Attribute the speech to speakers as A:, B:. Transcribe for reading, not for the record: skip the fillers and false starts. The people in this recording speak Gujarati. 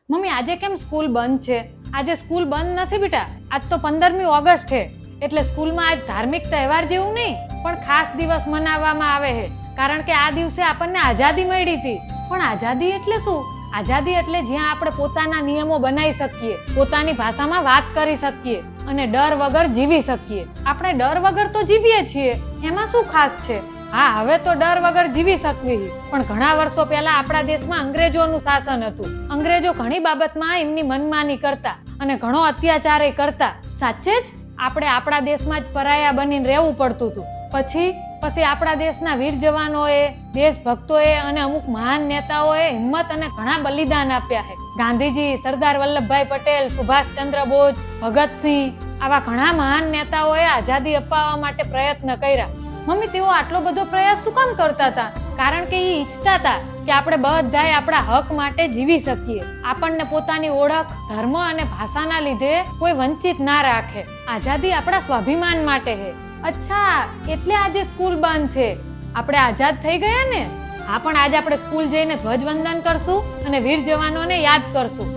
A: મમ્મી આજે કેમ સ્કૂલ બંધ છે? આજે સ્કૂલ બંધ નથી બેટા, આજ તો 15મી ઓગસ્ટ છે, એટલે સ્કૂલમાં આજ ધાર્મિક તહેવાર જેવું નહીં પણ ખાસ દિવસ મનાવવામાં આવે છે, કારણ કે આ દિવસે આપણને આઝાદી મળી હતી. પણ આઝાદી એટલે શું? આઝાદી એટલે જ્યાં આપણે પોતાના નિયમો બનાવી શકીએ, પોતાની ભાષામાં વાત કરી શકીએ અને ડર વગર જીવી શકીએ. આપણે ડર વગર તો જીવીએ છીએ, એમાં શું ખાસ છે? હા, હવે તો ડર વગર જીવી શકવી, પણ ઘણા વર્ષો પહેલા આપણા દેશમાં અંગ્રેજોનું શાસન હતું. અંગ્રેજો ઘણી બાબતમાં એમની મનમાની કરતા અને ઘણો અત્યાચાર કરતા. સાચે જ આપણે આપણા દેશમાં જ પરાયા બનીને રહેવું પડતું હતું. પછી આપણા દેશના વીર જવાનોએ, દેશભક્તોએ અને અમુક મહાન નેતાઓએ હિંમત અને ઘણા બલિદાન આપ્યા છે. ગાંધીજી, સરદાર વલ્લભભાઈ પટેલ, સુભાષચંદ્ર બોઝ, ભગતસિંહ, આવા ઘણા મહાન નેતાઓએ આઝાદી અપાવવા માટે પ્રયત્ન કર્યા. મમ્મી, તેઓ આટલો બધો પ્રયાસ શું કામ કરતા હતા? કારણ કે એ ઈચ્છતા હતા કે આપણે બધાએ આપણા હક માટે જીવી શકીએ. આપણને પોતાની ઓળખ, ધર્મ અને ભાષાના લીધે કોઈ વંચિત ના રાખે. આઝાદી આપણા સ્વાભિમાન માટે છે. અચ્છા, એટલે આજે સ્કૂલ બંધ છે. આપણે આઝાદ થઈ ગયા ને? હા, પણ આજે આપણે સ્કૂલ જઈને ધ્વજવંદન કરશું અને વીર જવાનોને યાદ કરશું.